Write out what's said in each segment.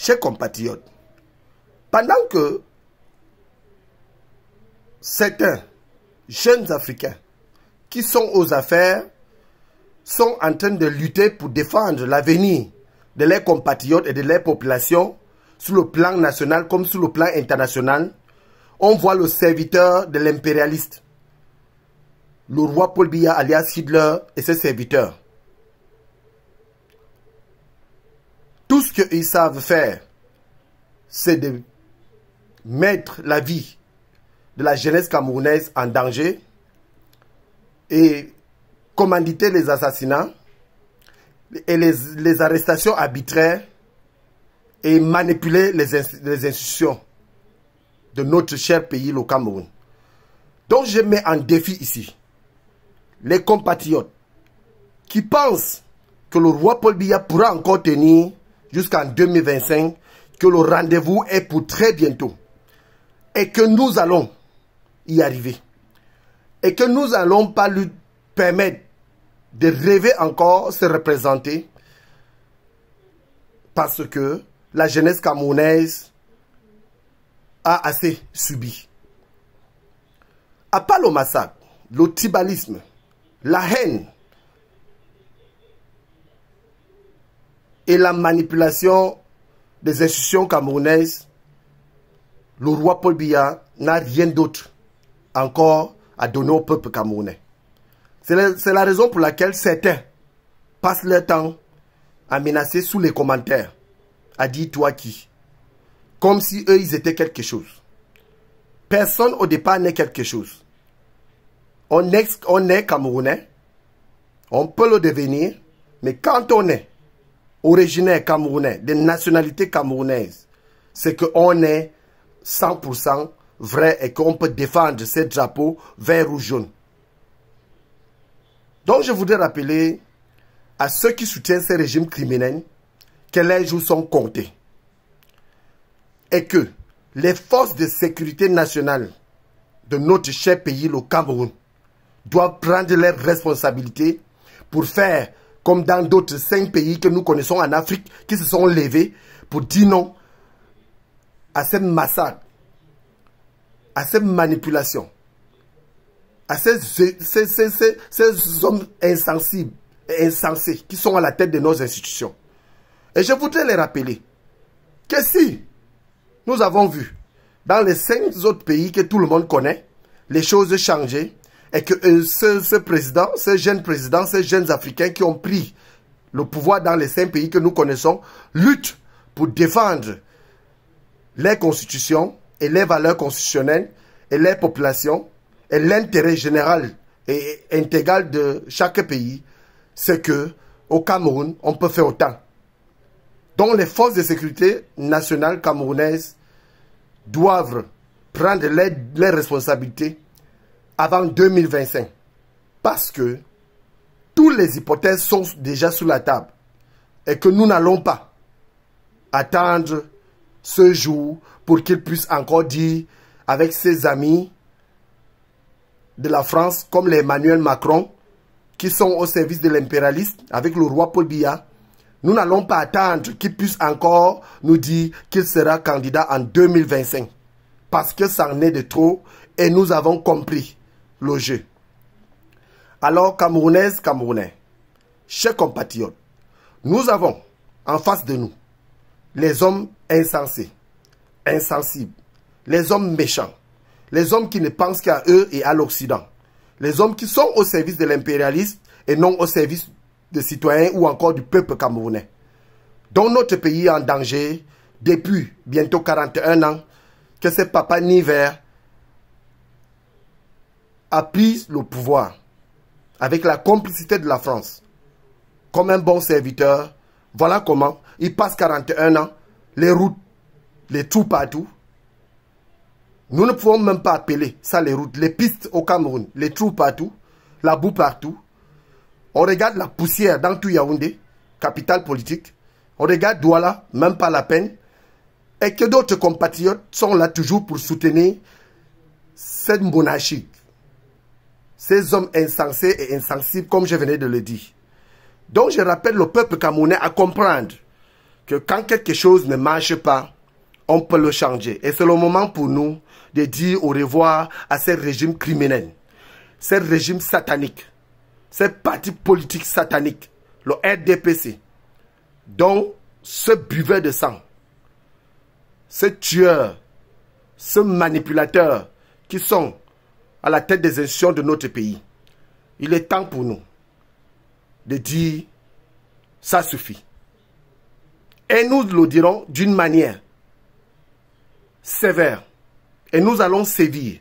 Chers compatriotes, pendant que certains jeunes Africains qui sont aux affaires sont en train de lutter pour défendre l'avenir de leurs compatriotes et de leur population sur le plan national comme sur le plan international, on voit le serviteur de l'impérialiste, le roi Paul Biya alias Hitler et ses serviteurs. Tout ce qu'ils savent faire, c'est de mettre la vie de la jeunesse camerounaise en danger et commanditer les assassinats et les arrestations arbitraires et manipuler les institutions de notre cher pays, le Cameroun. Donc je mets en défi ici les compatriotes qui pensent que le roi Paul Biya pourra encore tenir jusqu'en 2025, que le rendez-vous est pour très bientôt et que nous allons y arriver et que nous n'allons pas lui permettre de rêver encore se représenter parce que la jeunesse camerounaise a assez subi. À part le massacre, le tribalisme, la haine et la manipulation des institutions camerounaises, le roi Paul Biya n'a rien d'autre encore à donner au peuple camerounais. C'est la raison pour laquelle certains passent leur temps à menacer sous les commentaires, à dire toi qui, comme si eux ils étaient quelque chose. Personne au départ n'est quelque chose. On est camerounais, on peut le devenir, mais quand on est originaire camerounais, de nationalité camerounaise, c'est qu'on est 100% vrai et qu'on peut défendre ces drapeaux vert, rouge, jaune. Donc je voudrais rappeler à ceux qui soutiennent ces régimes criminels que les jours sont comptés et que les forces de sécurité nationale de notre cher pays, le Cameroun, doivent prendre leurs responsabilités pour faire comme dans d'autres 5 pays que nous connaissons en Afrique qui se sont levés pour dire non à ces massacres, à ces manipulations, à ces hommes insensibles et insensés qui sont à la tête de nos institutions. Et je voudrais les rappeler que si nous avons vu dans les 5 autres pays que tout le monde connaît, les choses changer et que ces jeunes Africains qui ont pris le pouvoir dans les 5 pays que nous connaissons, luttent pour défendre les constitutions et les valeurs constitutionnelles et les populations et l'intérêt général et intégral de chaque pays, c'est que au Cameroun, on peut faire autant. Donc les forces de sécurité nationales camerounaises doivent prendre les responsabilités avant 2025. Parce que toutes les hypothèses sont déjà sur la table. Et que nous n'allons pas attendre ce jour pour qu'ils puissent encore dire avec ses amis de la France, comme les Emmanuel Macron, qui sont au service de l'impérialiste, avec le roi Paul Biya, nous n'allons pas attendre qu'il puisse encore nous dire qu'il sera candidat en 2025. Parce que ça en est de trop et nous avons compris le jeu. Alors, Camerounaises, Camerounais, chers compatriotes, nous avons en face de nous les hommes insensés, insensibles, les hommes méchants, les hommes qui ne pensent qu'à eux et à l'Occident, les hommes qui sont au service de l'impérialisme et non au service des citoyens ou encore du peuple camerounais. Donc notre pays est en danger depuis bientôt 41 ans que ce papa Niver a pris le pouvoir avec la complicité de la France comme un bon serviteur. Voilà comment il passe 41 ans, les routes, les trous partout. Nous ne pouvons même pas appeler ça les routes, les pistes au Cameroun, les trous partout, la boue partout. On regarde la poussière dans tout Yaoundé, capitale politique. On regarde Douala, même pas la peine. Et que d'autres compatriotes sont là toujours pour soutenir cette monarchie. Ces hommes insensés et insensibles, comme je venais de le dire. Donc je rappelle le peuple camerounais à comprendre que quand quelque chose ne marche pas, on peut le changer. Et c'est le moment pour nous de dire au revoir à ces régimes criminels, ces régimes sataniques, ces partis politiques sataniques, le RDPC, dont ce buveur de sang, ce tueur, ce manipulateur qui sont à la tête des institutions de notre pays. Il est temps pour nous de dire ça suffit. Et nous le dirons d'une manière sévère. Et nous allons sévir.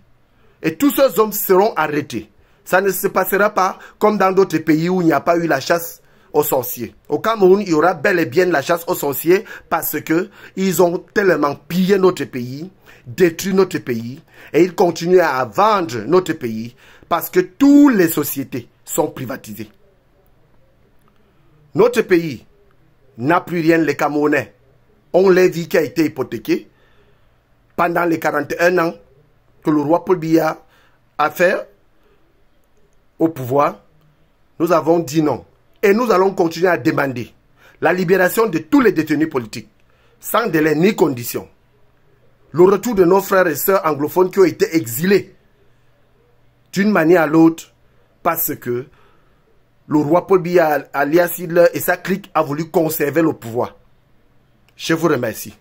Et tous ces hommes seront arrêtés. Ça ne se passera pas comme dans d'autres pays où il n'y a pas eu la chasse aux sorciers. Au Cameroun, il y aura bel et bien la chasse aux sorciers parce que ils ont tellement pillé notre pays, détruit notre pays, et ils continuent à vendre notre pays parce que toutes les sociétés sont privatisées. Notre pays n'a plus rien, les Camerounais ont les vies qui a été hypothéquées pendant les 41 ans que le roi Paul Biya a fait au pouvoir. Nous avons dit non. Et nous allons continuer à demander la libération de tous les détenus politiques, sans délai ni condition. Le retour de nos frères et sœurs anglophones qui ont été exilés d'une manière à l'autre parce que le roi Paul Biya alias Hitler et sa clique a voulu conserver le pouvoir. Je vous remercie.